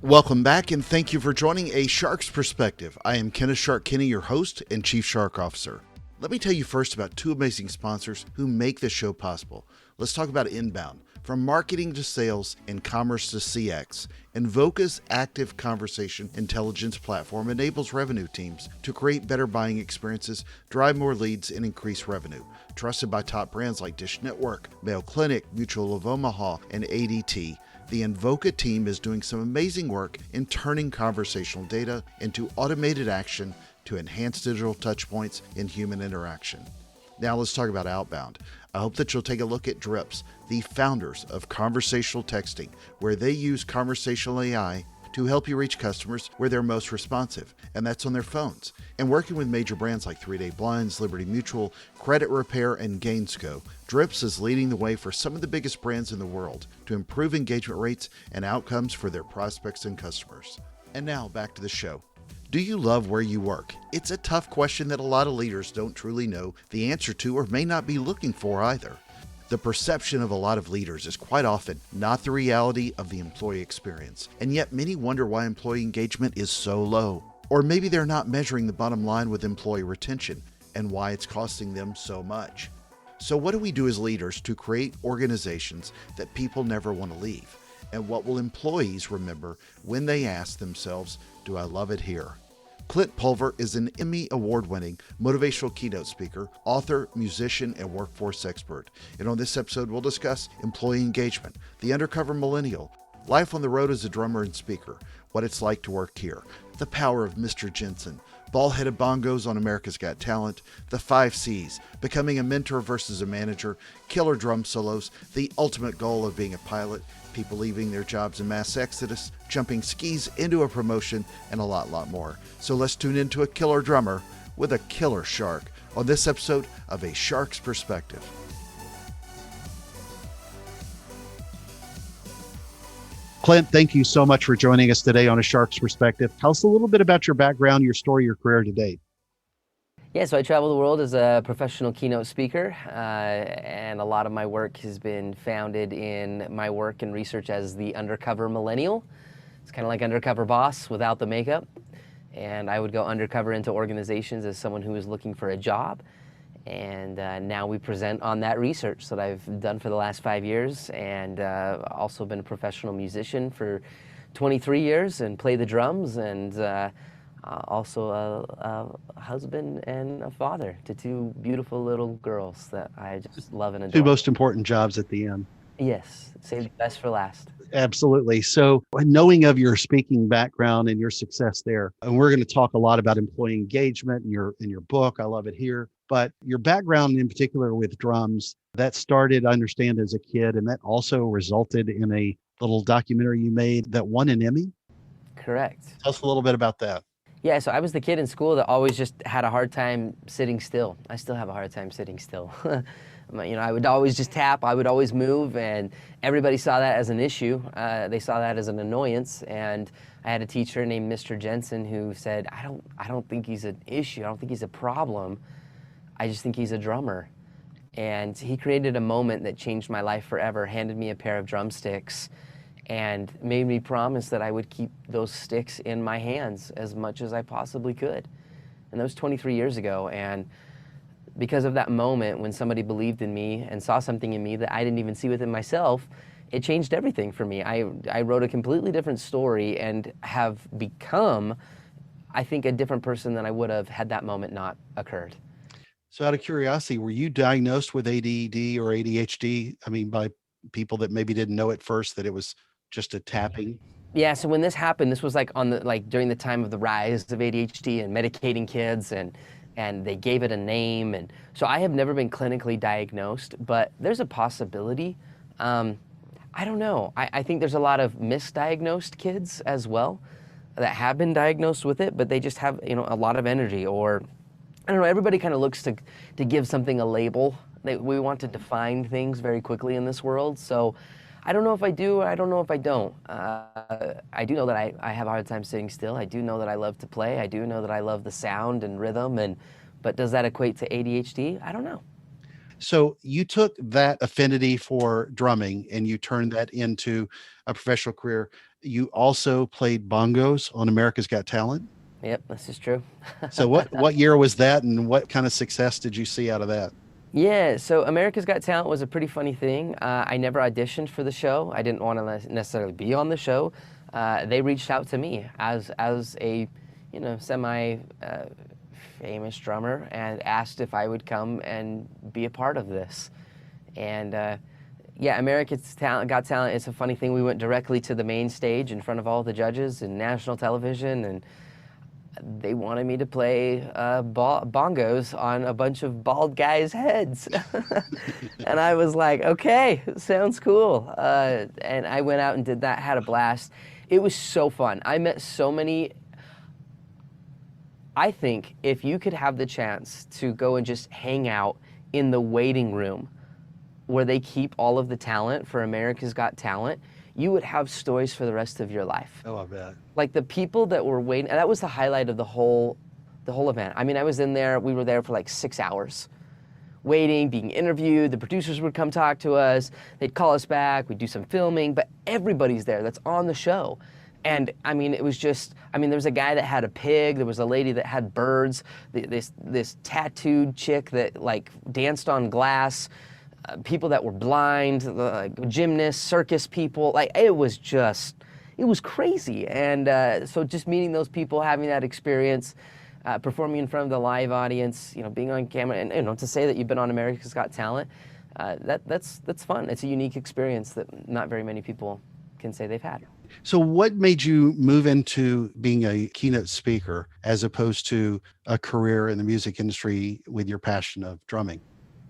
Welcome back, and thank you for joining A Shark's Perspective. I am Kenneth Shark Kinney, your host and Chief Shark Officer. Let me tell you first about two amazing sponsors who make this show possible. Let's talk about Inbound. From marketing to sales and commerce to CX, Invoca's active conversation intelligence platform enables revenue teams to create better buying experiences, drive more leads, and increase revenue. Trusted by top brands like Dish Network, Mayo Clinic, Mutual of Omaha, and ADT, the Invoca team is doing some amazing work in turning conversational data into automated action to enhance digital touchpoints in human interaction. Now let's talk about Outbound. I hope that you'll take a look at Drips, the founders of conversational texting, where they use conversational AI to help you reach customers where they're most responsive, and that's on their phones. And working with major brands like 3-Day Blinds, Liberty Mutual, Credit Repair, and Gainsco, Drips is leading the way for some of the biggest brands in the world to improve engagement rates and outcomes for their prospects and customers. And now back to the show. Do you love where you work? It's a tough question that a lot of leaders don't truly know the answer to or may not be looking for either. The perception of a lot of leaders is quite often not the reality of the employee experience, and yet many wonder why employee engagement is so low. Or maybe they're not measuring the bottom line with employee retention and why it's costing them so much. So what do we do as leaders to create organizations that people never want to leave? And what will employees remember when they ask themselves, do I love it here? Clint Pulver is an Emmy Award-winning motivational keynote speaker, author, musician, and workforce expert. And on this episode, we'll discuss employee engagement, the undercover millennial, life on the road as a drummer and speaker, what it's like to work here, the power of Mr. Jensen, ball-headed bongos on America's Got Talent, the 5 C's, becoming a mentor versus a manager, killer drum solos, the ultimate goal of being a pilot, people leaving their jobs in mass exodus, jumping skis into a promotion, and a lot more. So let's tune into a killer drummer with a killer shark on this episode of A Shark's Perspective. Clint, thank you so much for joining us today on A Shark's Perspective. Tell us a little bit about your background, your story, your career to date. Yeah, so I travel the world as a professional keynote speaker, and a lot of my work has been founded in my work and research as the undercover millennial. It's kind of like undercover boss without the makeup. And I would go undercover into organizations as someone who was looking for a job. And now we present on that research that I've done for the last 5 years, and also been a professional musician for 23 years and play the drums, and also a husband and a father to 2 beautiful little girls that I just love and adore. 2 most important jobs at the end. Yes, save the best for last. Absolutely. So knowing of your speaking background and your success there, and we're going to talk a lot about employee engagement in your book. I love it here. But your background in particular with drums, that started, I understand, as a kid, and that also resulted in a little documentary you made that won an Emmy. Correct. Tell us a little bit about that. Yeah, so I was the kid in school that always just had a hard time sitting still. I still have a hard time sitting still. I would always just tap, I would always move, and everybody saw that as an issue. They saw that as an annoyance, and I had a teacher named Mr. Jensen who said, I don't think he's an issue, I don't think he's a problem, I just think he's a drummer. And he created a moment that changed my life forever, handed me a pair of drumsticks, and made me promise that I would keep those sticks in my hands as much as I possibly could. And that was 23 years ago, and because of that moment when somebody believed in me and saw something in me that I didn't even see within myself, it changed everything for me. I wrote a completely different story and have become, I think, a different person than I would have had that moment not occurred. So out of curiosity, were you diagnosed with ADD or ADHD? I mean, by people that maybe didn't know at first that it was just a tapping? Yeah, so when this happened, this was during the time of the rise of ADHD and medicating kids, and they gave it a name. And so I have never been clinically diagnosed, but there's a possibility. I don't know. I think there's a lot of misdiagnosed kids as well that have been diagnosed with it, but they just have, a lot of energy, or I don't know, everybody kind of looks to give something a label. We want to define things very quickly in this world. So I don't know if I do, I don't know if I don't. I do know that I have a hard time sitting still. I do know that I love to play. I do know that I love the sound and rhythm, but does that equate to ADHD? I don't know. So you took that affinity for drumming and you turned that into a professional career. You also played bongos on America's Got Talent. Yep, this is true. So what year was that, and what kind of success did you see out of that? Yeah, so America's Got Talent was a pretty funny thing. I never auditioned for the show. I didn't want to necessarily be on the show. They reached out to me as a, semi famous drummer and asked if I would come and be a part of this. And yeah, America's Got Talent is a funny thing. We went directly to the main stage in front of all the judges in national television, and they wanted me to play bongos on a bunch of bald guys' heads. And I was like, okay, sounds cool. And I went out and did that, had a blast. It was so fun. I met so many. I think if you could have the chance to go and just hang out in the waiting room where they keep all of the talent for America's Got Talent, you would have stories for the rest of your life. Oh, I bet. Like the people that were waiting, and that was the highlight of the whole event. I mean, I was in there, we were there for like 6 hours, waiting, being interviewed. The producers would come talk to us. They'd call us back. We'd do some filming, but everybody's there that's on the show. And I mean, it was just, I mean, there was a guy that had a pig. There was a lady that had birds. This tattooed chick that like danced on glass. People that were blind, gymnasts, circus people. Like it was crazy. And so just meeting those people, having that experience, performing in front of the live audience, being on camera, and to say that you've been on America's Got Talent, that's fun. It's a unique experience that not very many people can say they've had. So what made you move into being a keynote speaker as opposed to a career in the music industry with your passion of drumming?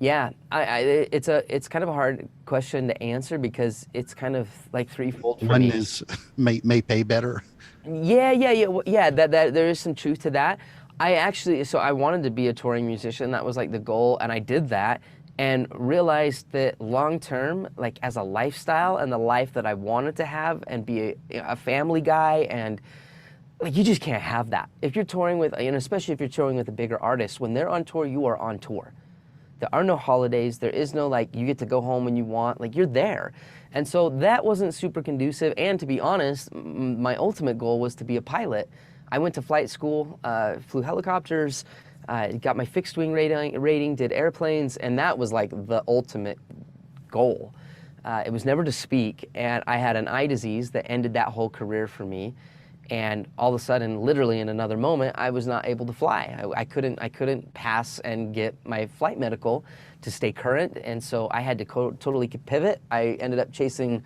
Yeah, it's kind of a hard question to answer because it's kind of like threefold for One me. is may pay better. Yeah. That there is some truth to that. I wanted to be a touring musician. That was like the goal, and I did that, and realized that long term, like as a lifestyle and the life that I wanted to have, and be a family guy, and like you just can't have that if you're touring with, especially if you're touring with a bigger artist. When they're on tour, you are on tour. There are no holidays. There is no like you get to go home when you want. Like you're there. And so that wasn't super conducive. And to be honest, my ultimate goal was to be a pilot. I went to flight school, flew helicopters, got my fixed wing rating, did airplanes, and that was like the ultimate goal. It was never to speak, and I had an eye disease that ended that whole career for me. And all of a sudden, literally in another moment, I was not able to fly. I couldn't pass and get my flight medical to stay current, and so I had to totally pivot. I ended up chasing,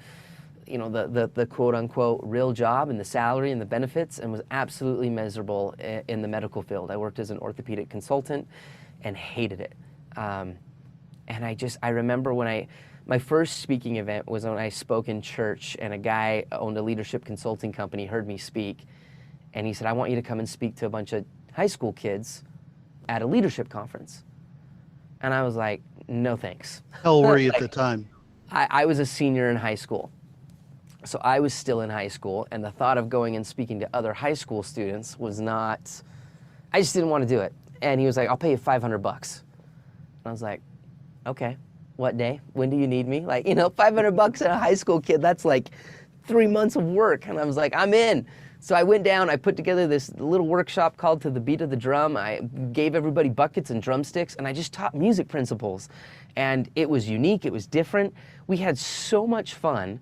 the quote unquote real job and the salary and the benefits, and was absolutely miserable in the medical field. I worked as an orthopedic consultant, and hated it. And I remember when my first speaking event was when I spoke in church, and a guy owned a leadership consulting company, heard me speak, and he said, I want you to come and speak to a bunch of high school kids at a leadership conference. And I was like, no thanks. How old were you at the time? I was a senior in high school. So I was still in high school, and the thought of going and speaking to other high school students was not, I just didn't want to do it. And he was like, I'll pay you $500. And I was like, okay. What day? When do you need me? Like, $500 and a high school kid, that's like 3 months of work. And I was like, I'm in. So I went down, I put together this little workshop called To the Beat of the Drum. I gave everybody buckets and drumsticks, and I just taught music principles. And it was unique, it was different. We had so much fun.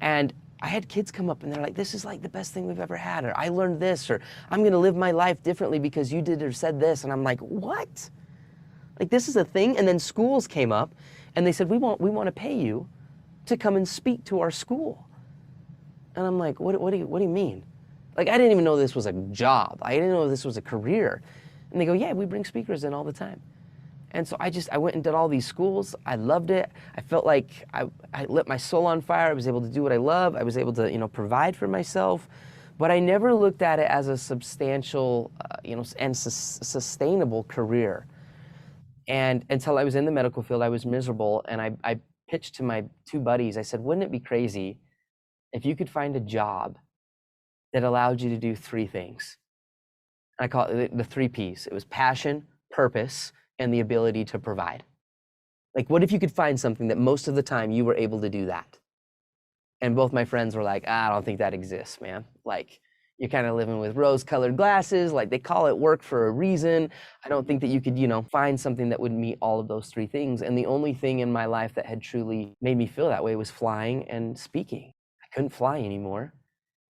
And I had kids come up and they're like, this is like the best thing we've ever had, or I learned this, or I'm gonna live my life differently because you did or said this. And I'm like, what? Like, this is a thing? And then schools came up and they said, we want to pay you to come and speak to our school. And I'm like, what do you mean? Like, I didn't even know this was a job. I didn't know this was a career. And they go, yeah, we bring speakers in all the time. And so I went and did all these schools. I loved it. I felt like I lit my soul on fire. I was able to do what I love. I was able to, provide for myself. But I never looked at it as a substantial, and sustainable career. And until I was in the medical field, I was miserable. And I pitched to my two buddies. I said, wouldn't it be crazy if you could find a job that allowed you to do three things? I call it the 3 Ps. It was passion, purpose, and the ability to provide. Like, what if you could find something that most of the time you were able to do that? And both my friends were like, I don't think that exists, man. Like, you're kind of living with rose-colored glasses. Like, they call it work for a reason. I don't think that you could, find something that would meet all of those three things. And the only thing in my life that had truly made me feel that way was flying and speaking. I couldn't fly anymore.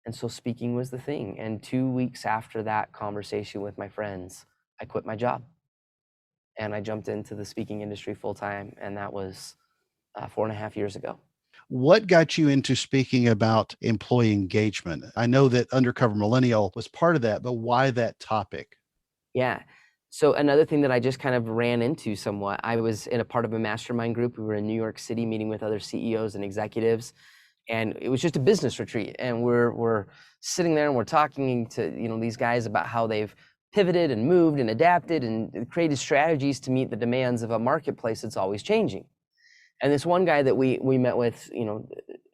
And so speaking was the thing. And 2 weeks after that conversation with my friends, I quit my job. And I jumped into the speaking industry full time. And that was 4.5 years ago. What got you into speaking about employee engagement? I know that Undercover Millennial was part of that, but why that topic? Yeah. So another thing that I just kind of ran into somewhat, I was in a part of a mastermind group. We were in New York City meeting with other CEOs and executives, and it was just a business retreat. And we're sitting there and we're talking to these guys about how they've pivoted and moved and adapted and created strategies to meet the demands of a marketplace that's always changing. And this one guy that we met with,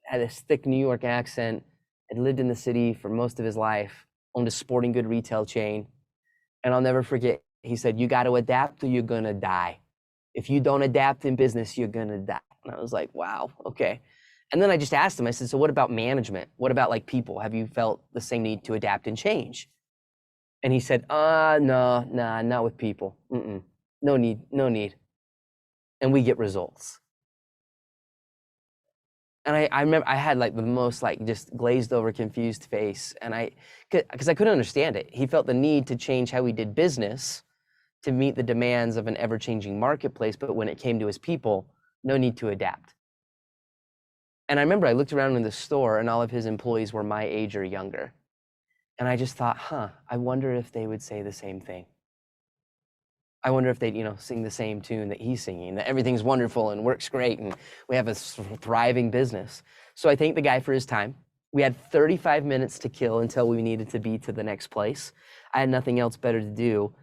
had a thick New York accent, had lived in the city for most of his life, owned a sporting good retail chain. And I'll never forget, he said, you got to adapt or you're going to die. If you don't adapt in business, you're going to die. And I was like, wow, okay. And then I just asked him, I said, so what about management? What about like people? Have you felt the same need to adapt and change? And he said, no, not with people. No need. And we get results. And I remember I had like the most like just glazed over confused face, and because I couldn't understand it. He felt the need to change how he did business to meet the demands of an ever-changing marketplace, but when it came to his people, no need to adapt. And I remember I looked around in the store and all of his employees were my age or younger. And I just thought, I wonder if they would say the same thing. I wonder if they'd, sing the same tune that he's singing, that everything's wonderful and works great and we have a thriving business. So I thanked the guy for his time. We had 35 minutes to kill until we needed to be to the next place. I had nothing else better to do.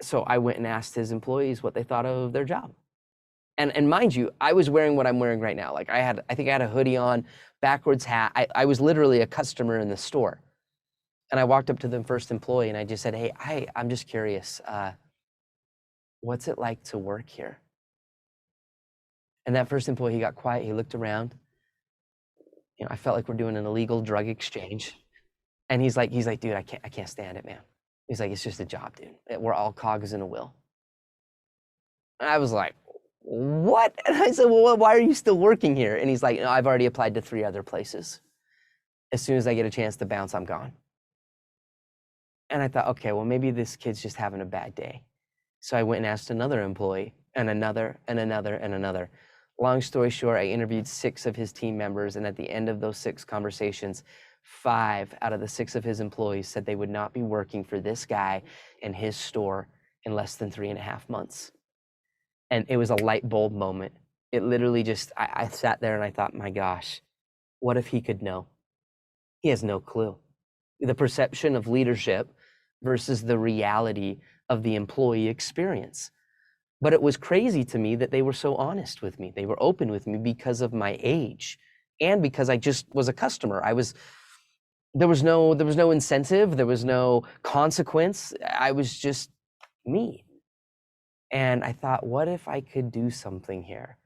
So I went and asked his employees what they thought of their job. And mind you, I was wearing what I'm wearing right now. Like I think I had a hoodie on, backwards hat. I was literally a customer in the store. And I walked up to the first employee and I just said, hey, I'm just curious. What's it like to work here? And that first employee, he got quiet. He looked around. I felt like we're doing an illegal drug exchange. And he's like, dude, I can't stand it, man. He's like, it's just a job, dude. We're all cogs in a wheel. And I was like, what? And I said, well, why are you still working here? And he's like, no, I've already applied to 3 other places. As soon as I get a chance to bounce, I'm gone. And I thought, okay, well, maybe this kid's just having a bad day. So I went and asked another employee and another and another and another. Long story short, I interviewed 6 of his team members. And at the end of those 6 conversations, 5 out of the 6 of his employees said they would not be working for this guy in his store in less than 3.5 months. And it was a light bulb moment. It literally just, I sat there and I thought, my gosh, what if he could know? He has no clue. The perception of leadership versus the reality of the employee experience. But it was crazy to me that they were so honest with me. They were open with me because of my age and because I just was a customer. There was no incentive, there was no consequence. I was just me. And I thought, what if I could do something here?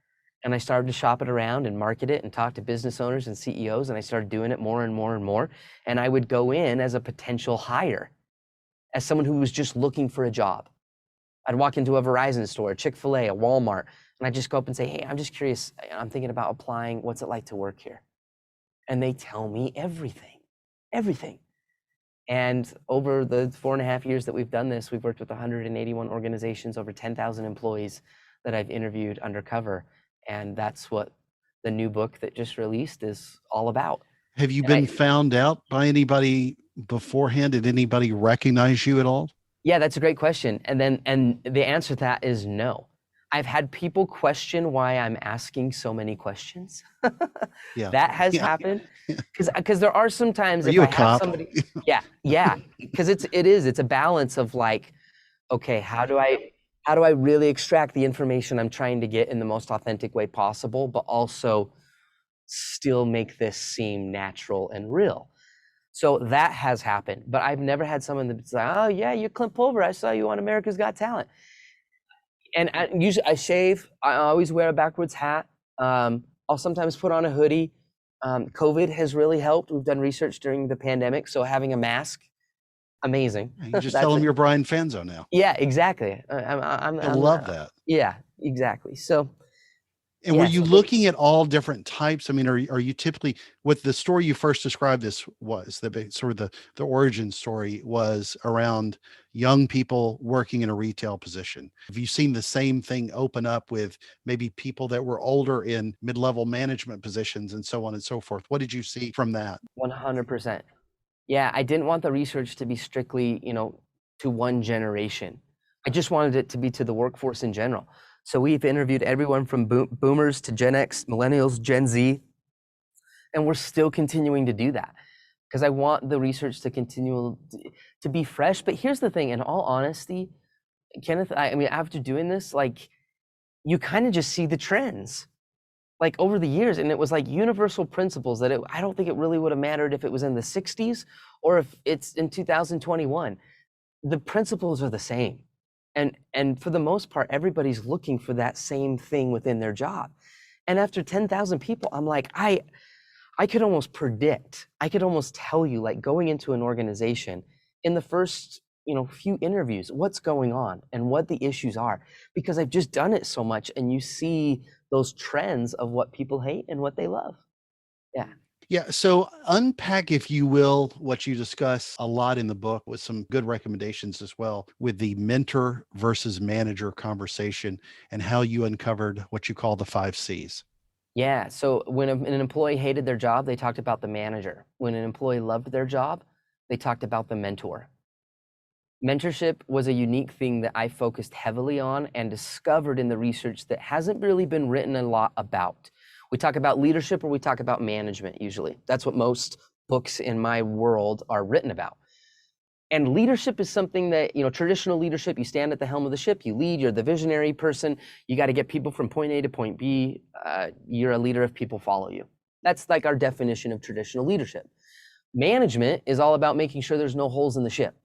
And I started to shop it around and market it and talk to business owners and CEOs, and I started doing it more and more and more. And I would go in as a potential hire, as someone who was just looking for a job. I'd walk into a Verizon store, a Chick-fil-A, a Walmart, and I'd just go up and say, hey, I'm just curious. I'm thinking about applying. What's it like to work here? And they tell me everything. And over the 4.5 years that we've done this, we've worked with 181 organizations, over 10,000 employees that I've interviewed undercover. And that's what the new book that just released is all about. Have you been found out by anybody beforehand? Did anybody recognize you at all? Yeah, that's a great question. And the answer to that is no. I've had people question why I'm asking so many questions. Yeah. That has happened. Because there are some times if I have cop? Somebody. Yeah. Because it's a balance of like, okay, how do I really extract the information I'm trying to get in the most authentic way possible, but also still make this seem natural and real. So that has happened, but I've never had someone that's like, oh yeah, you're Clint Pulver. I saw you on America's Got Talent. And usually I shave. I always wear a backwards hat. I'll sometimes put on a hoodie. COVID has really helped. We've done research during the pandemic, so having a mask, amazing. You just tell them you're Brian Fanzo now. Yeah, exactly. I love that. Yeah, exactly. So, And were you looking at all different types? I mean, are you typically, with the story you first described, this was sort of the origin story was around young people working in a retail position. Have you seen the same thing open up with maybe people that were older in mid-level management positions and so on and so forth? What did you see from that? 100%. Yeah, I didn't want the research to be strictly, to one generation. I just wanted it to be to the workforce in general. So we've interviewed everyone from boomers to Gen X, millennials, Gen Z, and we're still continuing to do that because I want the research to continue to be fresh. But here's the thing, in all honesty, Kenneth, I mean, after doing this, like, you kind of just see the trends, like, over the years, and it was like universal principles that I don't think it really would have mattered if it was in the 60s or if it's in 2021. The principles are the same. And for the most part, everybody's looking for that same thing within their job. And after 10,000 people, I'm like, I could almost predict, I could almost tell you, like, going into an organization in the first, few interviews, what's going on and what the issues are, because I've just done it so much, and you see those trends of what people hate and what they love. Yeah. Yeah. So unpack, if you will, what you discuss a lot in the book with some good recommendations as well, with the mentor versus manager conversation and how you uncovered what you call the 5 C's. Yeah. So when an employee hated their job, they talked about the manager. When an employee loved their job, they talked about the mentor. Mentorship was a unique thing that I focused heavily on and discovered in the research that hasn't really been written a lot about. We talk about leadership or we talk about management usually. That's what most books in my world are written about. And leadership is something that, traditional leadership, you stand at the helm of the ship, you lead, you're the visionary person, you got to get people from point A to point B. You're a leader if people follow you. That's like our definition of traditional leadership. Management is all about making sure there's no holes in the ship.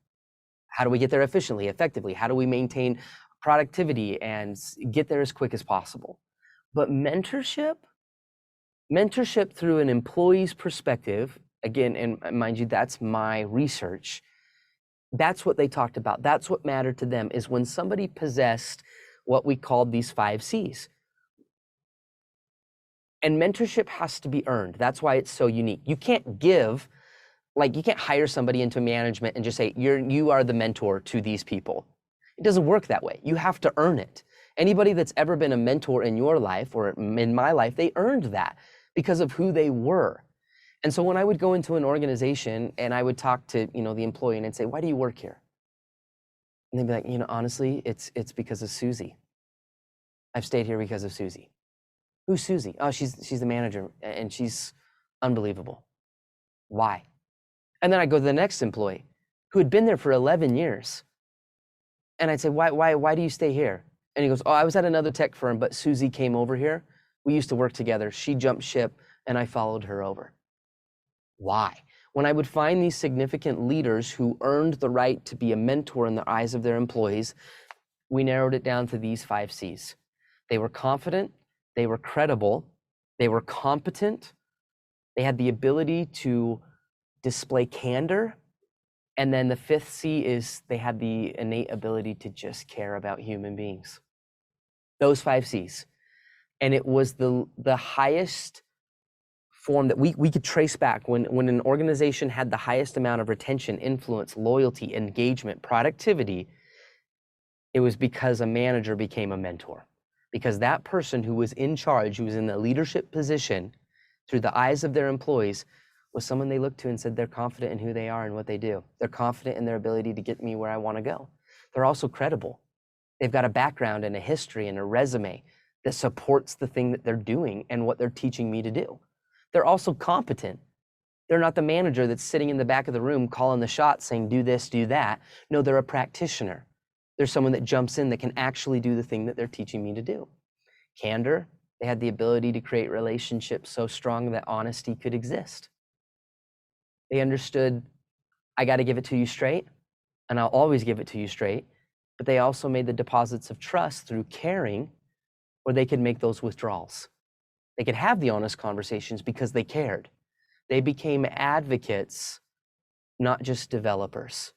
How do we get there efficiently, effectively? How do we maintain productivity and get there as quick as possible? But mentorship through an employee's perspective, again, and mind you, that's my research, that's what they talked about. That's what mattered to them, is when somebody possessed what we called these 5 C's. And mentorship has to be earned. That's why it's so unique. You can't give, like, you can't hire somebody into management and just say, you are the mentor to these people. It doesn't work that way. You have to earn it. Anybody that's ever been a mentor in your life or in my life, they earned that because of who they were. And so when I would go into an organization and I would talk to, the employee, and I'd say, why do you work here? And they'd be like, honestly, it's because of Susie. I've stayed here because of Susie. Who's Susie? Oh, she's the manager, and she's unbelievable. Why? And then I go to the next employee who had been there for 11 years. And I'd say, why do you stay here? And he goes, oh, I was at another tech firm, but Susie came over here. We used to work together. She jumped ship and I followed her over. Why? When I would find these significant leaders who earned the right to be a mentor in the eyes of their employees, we narrowed it down to these 5 C's. They were confident, they were credible, they were competent, they had the ability to display candor, and then the 5th C is they had the innate ability to just care about human beings. Those 5 C's. And it was the highest form that we could trace back when an organization had the highest amount of retention, influence, loyalty, engagement, productivity. It was because a manager became a mentor, because that person who was in charge, who was in the leadership position through the eyes of their employees, was someone they looked to and said they're confident in who they are and what they do. They're confident in their ability to get me where I want to go. They're also credible. They've got a background and a history and a resume that supports the thing that they're doing and what they're teaching me to do. They're also competent. They're not the manager that's sitting in the back of the room calling the shots saying, do this, do that. No, they're a practitioner. They're someone that jumps in that can actually do the thing that they're teaching me to do. Candor, they had the ability to create relationships so strong that honesty could exist. They understood, I got to give it to you straight, and I'll always give it to you straight. But they also made the deposits of trust through caring, where they could make those withdrawals. They could have the honest conversations because they cared. They became advocates, not just developers.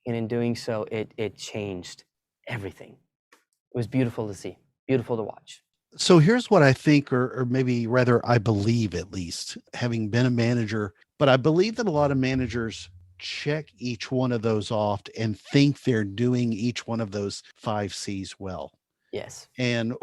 And in doing so, it changed everything. It was beautiful to see, beautiful to watch. So here's what I think, or maybe rather, I believe, at least having been a manager, but I believe that a lot of managers check each one of those off and think they're doing each one of those 5 C's well. Yes, And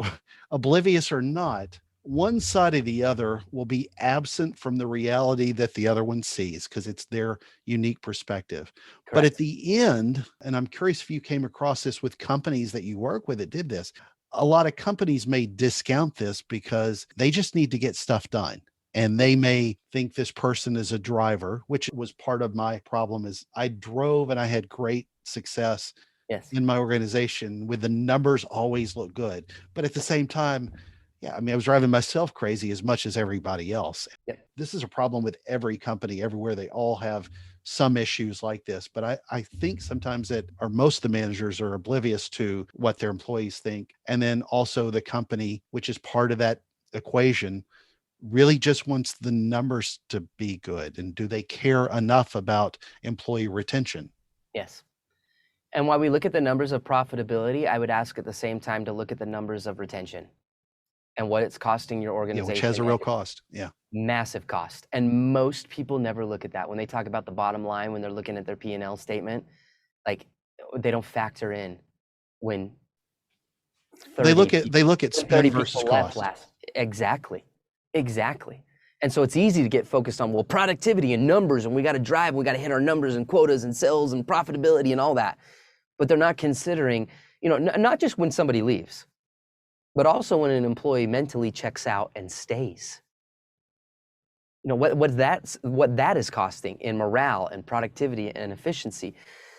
oblivious or not, one side or the other will be absent from the reality that the other one sees because it's their unique perspective. But at correct. the end, and I'm curious if you came across this with companies that you work with that did this, a lot of companies may discount this because they just need to get stuff done. And they may think this person is a driver, which was part of my problem is I drove and I had great success Yes. in my organization with the numbers always look good. But at the same time, yeah, I mean, I was driving myself crazy as much as everybody else. Yep. This is a problem with every company everywhere. They all have some issues like this. But I think sometimes that, or most of the managers are oblivious to what their employees think. And then also the company, which is part of that equation, really just wants the numbers to be good. And do they care enough about employee retention? Yes. And while we look at the numbers of profitability, I would ask at the same time to look at the numbers of retention and what it's costing your Yeah, which has a organization. real cost. Yeah. Massive cost. And most people never look at that. When they talk about the bottom line, when they're looking at their P&L statement, like they don't factor in when They 30 look at people, they look at when spend 30 versus people left cost. last. Exactly. Exactly. And so it's easy to get focused on, well, productivity and numbers, and we got to drive, we got to hit our numbers and quotas and sales and profitability and all that. But they're not considering, not just when somebody leaves, but also when an employee mentally checks out and stays. What that is costing in morale and productivity and efficiency.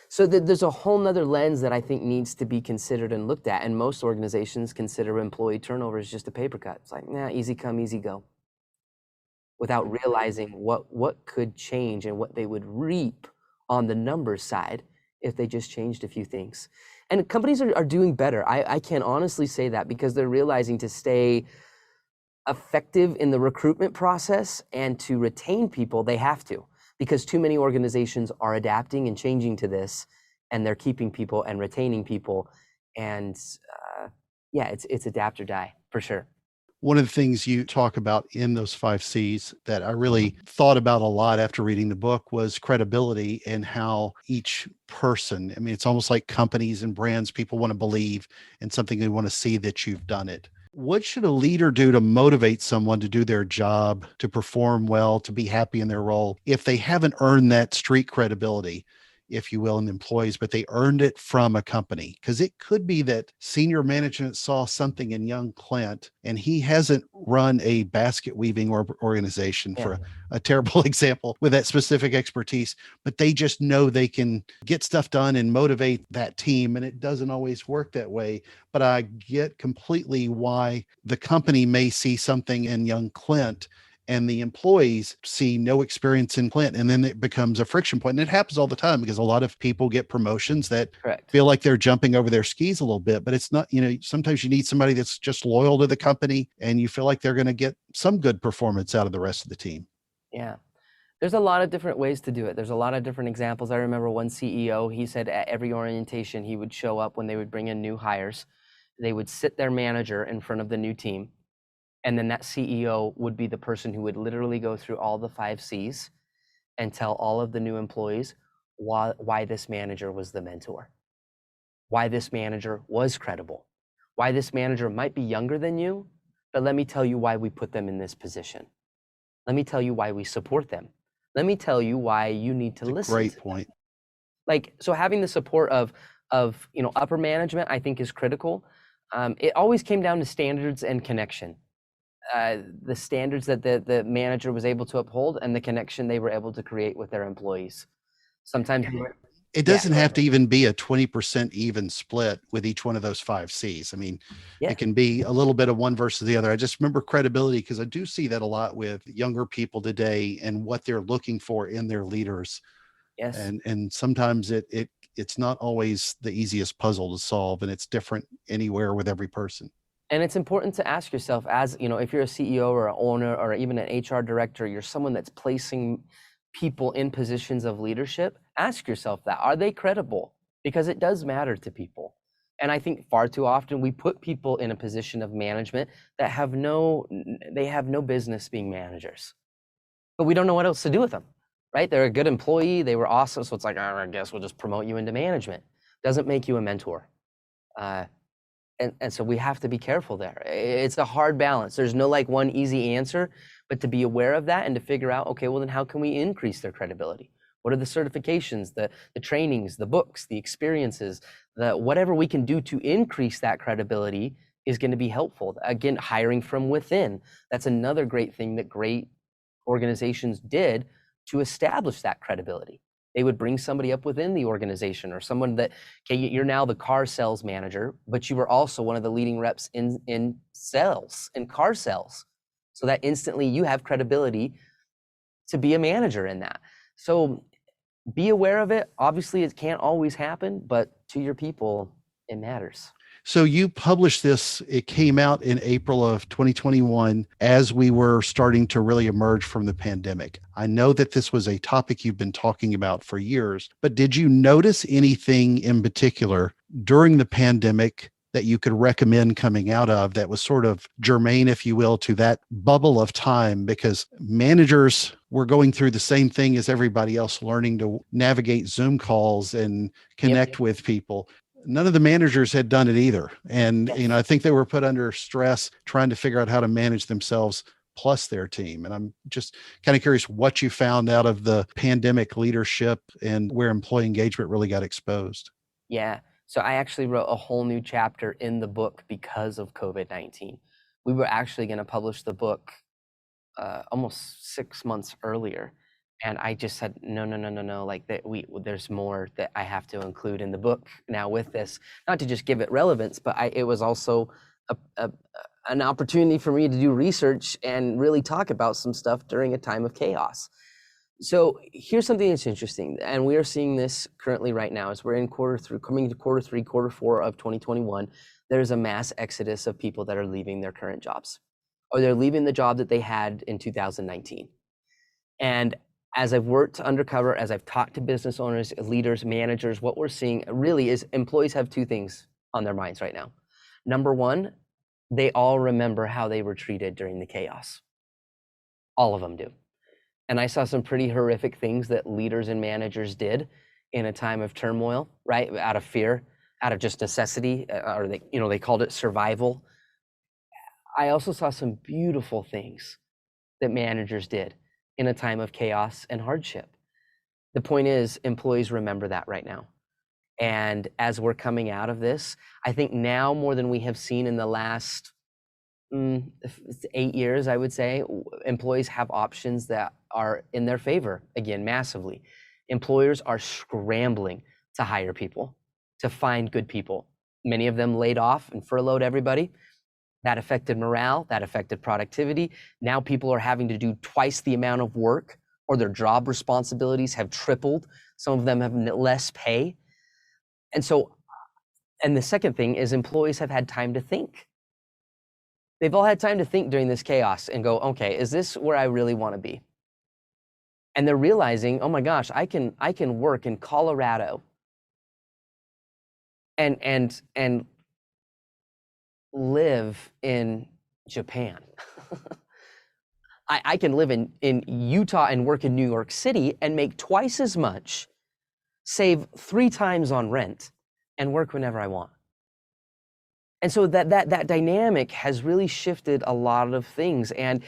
So there's a whole nother lens that I think needs to be considered and looked at. And most organizations consider employee turnover as just a paper cut. It's like, nah, easy come, easy go, without realizing what could change and what they would reap on the numbers side if they just changed a few things. And companies are doing better. I can honestly say that because they're realizing to stay effective in the recruitment process and to retain people, they have to, because too many organizations are adapting and changing to this, and they're keeping people and retaining people. And yeah, it's adapt or die for sure. One of the things you talk about in those 5 C's that I really thought about a lot after reading the book was credibility and how each person, I mean, it's almost like companies and brands, people want to believe in something, they want to see that you've done it. What should a leader do to motivate someone to do their job, to perform well, to be happy in their role if they haven't earned that street credibility, if you will, in employees, but they earned it from a company? Because it could be that senior management saw something in young Clint and he hasn't run a basket weaving organization, Yeah. for a terrible example, with that specific expertise, but they just know they can get stuff done and motivate that team. And it doesn't always work that way. But I get completely why the company may see something in young Clint and the employees see no experience in Clint, and then it becomes a friction point. And it happens all the time because a lot of people get promotions that Correct. feel like they're jumping over their skis a little bit, but it's not. Sometimes you need somebody that's just loyal to the company and you feel like they're going to get some good performance out of the rest of the team. Yeah. There's a lot of different ways to do it. There's a lot of different examples. I remember one CEO, he said at every orientation, he would show up when they would bring in new hires. They would sit their manager in front of the new team. And then that CEO would be the person who would literally go through all the 5 C's and tell all of the new employees why this manager was the mentor, why this manager was credible, why this manager might be younger than you, but let me tell you why we put them in this position. Let me tell you why we support them. Let me tell you why you need to It's a listen great to them. point. Like, so having the support of upper management, I think, is critical. It always came down to standards and connection. The standards that the manager was able to uphold and the connection they were able to create with their employees. Sometimes, It yeah, doesn't have to even be a 20% even split with each one of those 5 C's. I mean, yeah, it can be a little bit of one versus the other. I just remember credibility because I do see that a lot with younger people today and what they're looking for in their leaders. yes, And sometimes it's not always the easiest puzzle to solve, and it's different anywhere with every person. And it's important to ask yourself, as you know, if you're a CEO or an owner or even an HR director, you're someone that's placing people in positions of leadership, ask yourself that, are they credible? Because it does matter to people. And I think far too often we put people in a position of management that have no business being managers, but we don't know what else to do with them, right? They're a good employee, they were awesome, so it's like, "Oh, I guess we'll just promote you into management." Doesn't make you a mentor. And so we have to be careful there. It's a hard balance. There's no like one easy answer, but to be aware of that and to figure out, okay, well then how can we increase their credibility? What are the certifications, the trainings, the books, the experiences, whatever we can do to increase that credibility is going to be helpful. Again, hiring from within. That's another great thing that great organizations did to establish that credibility. They would bring somebody up within the organization, or someone that, okay, you're now the car sales manager, but you were also one of the leading reps in sales, in car sales. So that instantly you have credibility to be a manager in that. So be aware of it. Obviously, it can't always happen, but to your people, it matters. So you published this, it came out in April of 2021 as we were starting to really emerge from the pandemic. I know that this was a topic you've been talking about for years, but did you notice anything in particular during the pandemic that you could recommend coming out of that was sort of germane, if you will, to that bubble of time? Because managers were going through the same thing as everybody else, learning to navigate Zoom calls and connect with people. None of the managers had done it either. And, I think they were put under stress trying to figure out how to manage themselves plus their team. And I'm just kind of curious what you found out of the pandemic leadership and where employee engagement really got exposed. Yeah. So I actually wrote a whole new chapter in the book because of COVID-19. We were actually going to publish the book almost 6 months earlier. And I just said, no, like that there's more that I have to include in the book now with this, not to just give it relevance, but it was also an opportunity for me to do research and really talk about some stuff during a time of chaos. So here's something that's interesting, and we are seeing this currently right now as we're in coming to quarter 3, quarter 4 of 2021. There's a mass exodus of people that are leaving their current jobs, or they're leaving the job that they had in 2019. And as I've worked undercover, as I've talked to business owners, leaders, managers, what we're seeing really is employees have 2 things on their minds right now. Number one, they all remember how they were treated during the chaos. All of them do. And I saw some pretty horrific things that leaders and managers did in a time of turmoil, right? Out of fear, out of just necessity, or they called it survival. I also saw some beautiful things that managers did in a time of chaos and hardship. The point is, employees remember that right now. And as we're coming out of this, I think now more than we have seen in the last 8 years, I would say, employees have options that are in their favor, again, massively. Employers are scrambling to hire people, to find good people. Many of them laid off and furloughed everybody. That affected morale, that affected productivity. Now people are having to do twice the amount of work, or their job responsibilities have tripled. Some of them have less pay. And the second thing is employees have had time to think. They've all had time to think during this chaos and go, okay, is this where I really want to be? And they're realizing, oh my gosh, I can work in Colorado and live in Japan. I can live in Utah and work in New York City and make twice as much, save 3 times on rent, and work whenever I want. And so that dynamic has really shifted a lot of things. And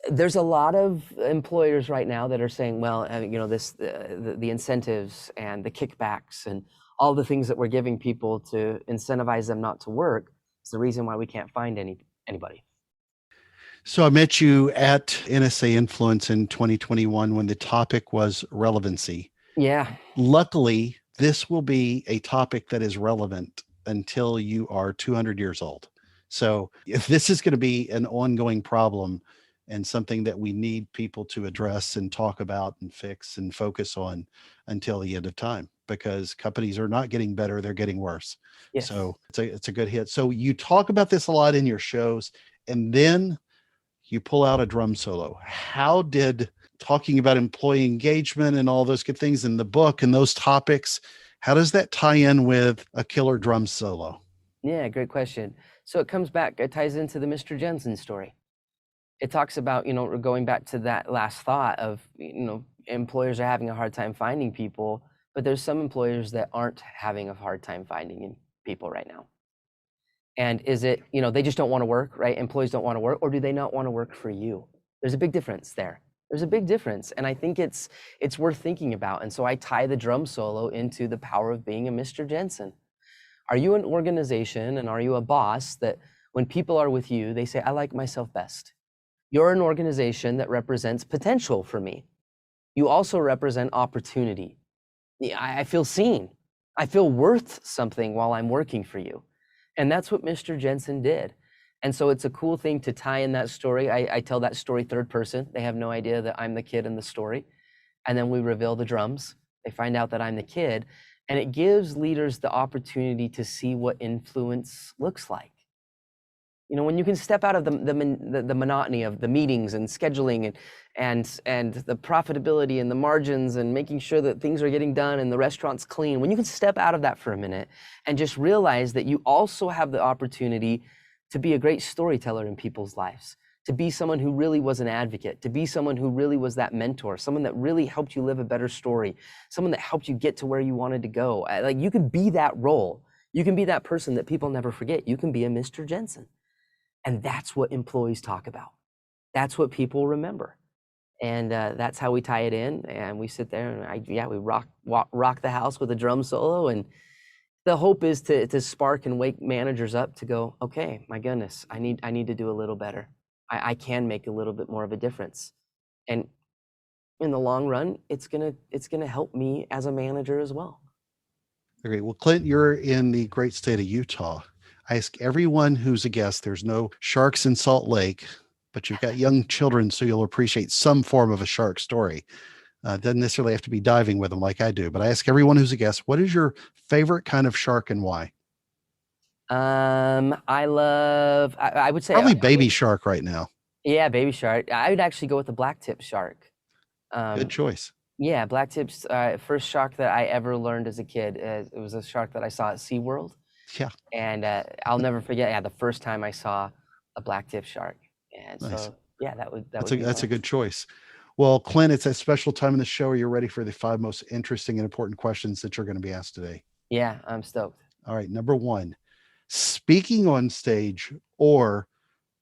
there's a lot of employers right now that are saying, well, the incentives and the kickbacks and all the things that we're giving people to incentivize them not to work is the reason why we can't find anybody. So I met you at NSA Influence in 2021 when the topic was relevancy. Yeah. Luckily, this will be a topic that is relevant until you are 200 years old. So if this is going to be an ongoing problem, and something that we need people to address and talk about and fix and focus on until the end of time, because companies are not getting better, they're getting worse. Yes. So it's a good hit. So you talk about this a lot in your shows, and then you pull out a drum solo. How did talking about employee engagement and all those good things in the book and those topics, how does that tie in with a killer drum solo? Yeah, great question. So it ties into the Mr. Jensen story. It talks about, going back to that last thought of, employers are having a hard time finding people, but there's some employers that aren't having a hard time finding people right now. And is it, they just don't want to work, right? Employees don't want to work, or do they not want to work for you? There's a big difference there. There's a big difference. And I think it's worth thinking about. And so I tie the drum solo into the power of being a Mr. Jensen. Are you an organization and are you a boss that when people are with you, they say, I like myself best? You're an organization that represents potential for me. You also represent opportunity. I feel seen. I feel worth something while I'm working for you. And that's what Mr. Jensen did. And so it's a cool thing to tie in that story. I tell that story third person. They have no idea that I'm the kid in the story. And then we reveal the drums. They find out that I'm the kid. And it gives leaders the opportunity to see what influence looks like. When you can step out of the monotony of the meetings and scheduling and the profitability and the margins and making sure that things are getting done and the restaurant's clean, when you can step out of that for a minute and just realize that you also have the opportunity to be a great storyteller in people's lives, to be someone who really was an advocate, to be someone who really was that mentor, someone that really helped you live a better story, someone that helped you get to where you wanted to go. Like, you can be that role. You can be that person that people never forget. You can be a Mr. Jensen. And that's what employees talk about. That's what people remember. And that's how we tie it in. And we sit there and we rock the house with a drum solo. And the hope is to spark and wake managers up to go, okay, my goodness, I need to do a little better. I can make a little bit more of a difference. And in the long run, it's gonna help me as a manager as well. Okay. Well, Clint, you're in the great state of Utah. I ask everyone who's a guest, there's no sharks in Salt Lake, but you've got young children, so you'll appreciate some form of a shark story. Doesn't necessarily have to be diving with them like I do, but I ask everyone who's a guest, what is your favorite kind of shark and why? I would say Probably baby shark right now. Yeah, baby shark. I would actually go with the black tip shark. Good choice. Yeah, black tips. First shark that I ever learned as a kid. It was a shark that I saw at SeaWorld. Yeah. And I'll never forget. Yeah, the first time I saw a black tip shark. And Nice. so yeah, that's a good choice. Well, Clint, it's a special time in the show. Are you ready for the 5 most interesting and important questions that you're going to be asked today? Yeah, I'm stoked. All right. Number 1, speaking on stage or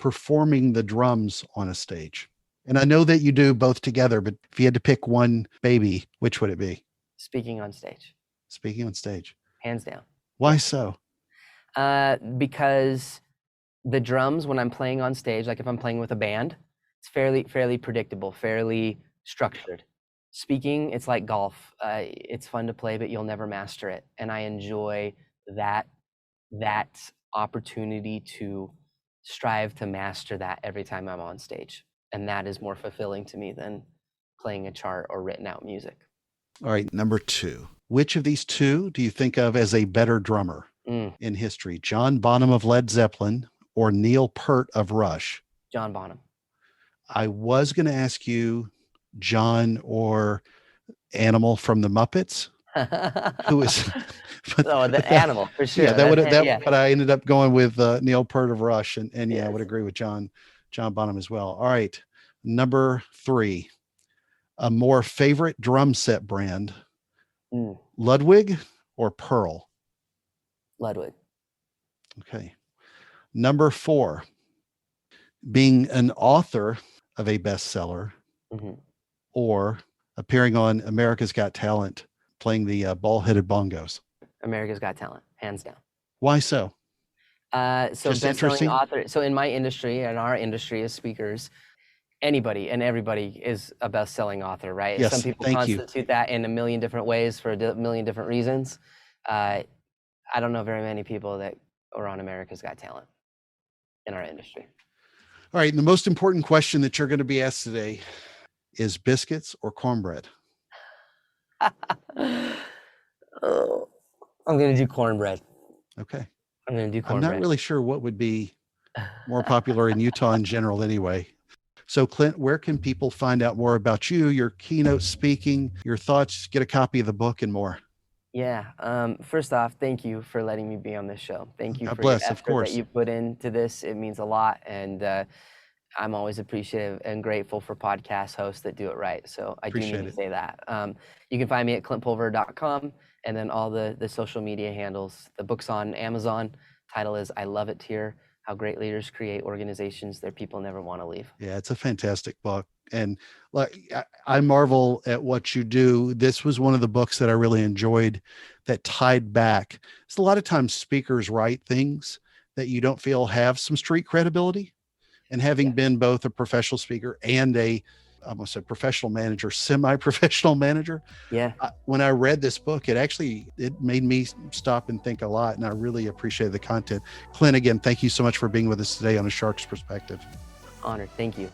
performing the drums on a stage. And I know that you do both together, but if you had to pick one baby, which would it be? Speaking on stage. Speaking on stage. Hands down. Why so? Because the drums, when I'm playing on stage, like if I'm playing with a band, it's fairly predictable, fairly structured. Speaking, it's like golf. It's fun to play, but you'll never master it. And I enjoy that opportunity to strive to master that every time I'm on stage. And that is more fulfilling to me than playing a chart or written out music. All right, number 2. Which of these two do you think of as a better drummer in history? John Bonham of Led Zeppelin or Neil Peart of Rush? John Bonham. I was going to ask you John or Animal from the Muppets. Who is the Animal for sure. Yeah, but I ended up going with Neil Peart of Rush, and yes. I would agree with John Bonham as well. All right, number 3, a more favorite drum set brand, Ludwig or Pearl? Ludwig. Okay. Number 4, being an author of a bestseller or appearing on America's Got Talent, playing the ball-headed bongos. America's Got Talent, hands down. Why so? So best-selling author. So in my industry and our industry as speakers, anybody and everybody is a best-selling author, right? Yes, some people constitute that in a million different ways for a million different reasons. I don't know very many people that are on America's Got Talent in our industry. All right. And the most important question that you're going to be asked today is biscuits or cornbread? Oh, I'm gonna do cornbread. Okay. I'm gonna do I'm not cornbread. really sure what would be more popular in Utah in general anyway. So, Clint, where can people find out more about you, your keynote speaking, your thoughts, get a copy of the book, and more? Yeah. First off, thank you for letting me be on this show. Thank you God for your bless, of effort that course. you put into this. It means a lot, and I'm always appreciative and grateful for podcast hosts that do it right. So I do need Appreciate to it. say that. You can find me at clintpulver.com, and then all the social media handles. The book's on Amazon. Title is I Love It Here: How Great Leaders Create Organizations Their People Never Want to Leave. Yeah, it's a fantastic book. And like I marvel at what you do. This was one of the books that I really enjoyed that tied back. So a lot of times speakers write things that you don't feel have some street credibility. And having Yeah. been both a professional speaker and I almost said professional manager, semi-professional manager, Yeah. when I read this book, it made me stop and think a lot, and I really appreciated the content. Clint, again, thank you so much for being with us today on A Shark's Perspective. Honored. Thank you.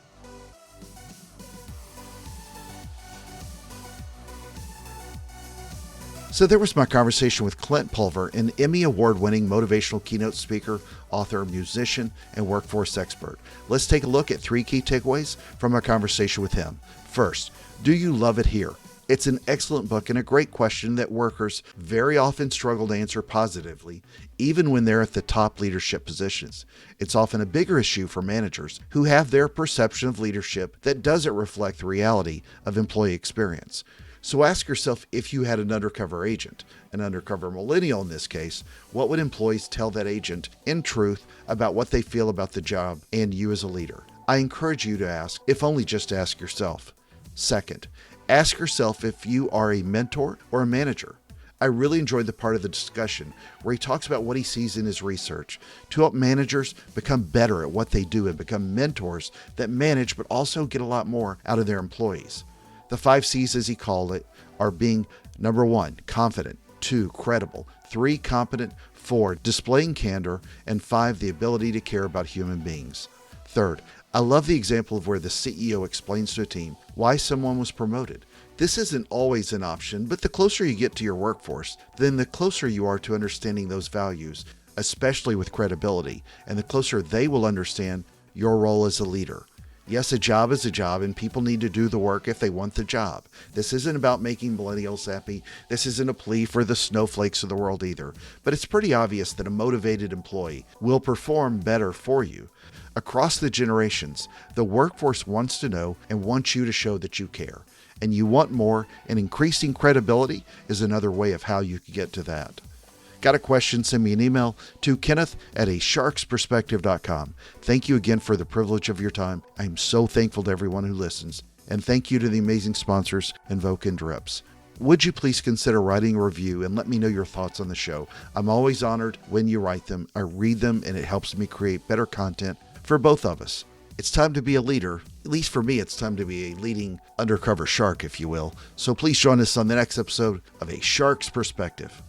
So there was my conversation with Clint Pulver, an Emmy Award-winning motivational keynote speaker, author, musician, and workforce expert. Let's take a look at 3 key takeaways from our conversation with him. First, do you love it here? It's an excellent book and a great question that workers very often struggle to answer positively, even when they're at the top leadership positions. It's often a bigger issue for managers who have their perception of leadership that doesn't reflect the reality of employee experience. So ask yourself, if you had an undercover agent, an undercover millennial in this case, what would employees tell that agent in truth about what they feel about the job and you as a leader? I encourage you to ask, if only just to ask yourself. Second, ask yourself if you are a mentor or a manager. I really enjoyed the part of the discussion where he talks about what he sees in his research to help managers become better at what they do and become mentors that manage but also get a lot more out of their employees. The 5 C's, as he called it, are being number 1, confident, 2, credible, 3, competent, 4, displaying candor, and 5, the ability to care about human beings. Third, I love the example of where the CEO explains to a team why someone was promoted. This isn't always an option, but the closer you get to your workforce, then the closer you are to understanding those values, especially with credibility, and the closer they will understand your role as a leader. Yes, a job is a job, and people need to do the work if they want the job. This isn't about making millennials happy. This isn't a plea for the snowflakes of the world either. But it's pretty obvious that a motivated employee will perform better for you. Across the generations, the workforce wants to know and wants you to show that you care. And you want more, and increasing credibility is another way of how you can get to that. Got a question? Send me an email to kenneth@asharksperspective.com. Thank you again for the privilege of your time. I'm so thankful to everyone who listens. And thank you to the amazing sponsors, Invoke and Drips. Would you please consider writing a review and let me know your thoughts on the show? I'm always honored when you write them. I read them and it helps me create better content for both of us. It's time to be a leader. At least for me, it's time to be a leading undercover shark, if you will. So please join us on the next episode of A Shark's Perspective.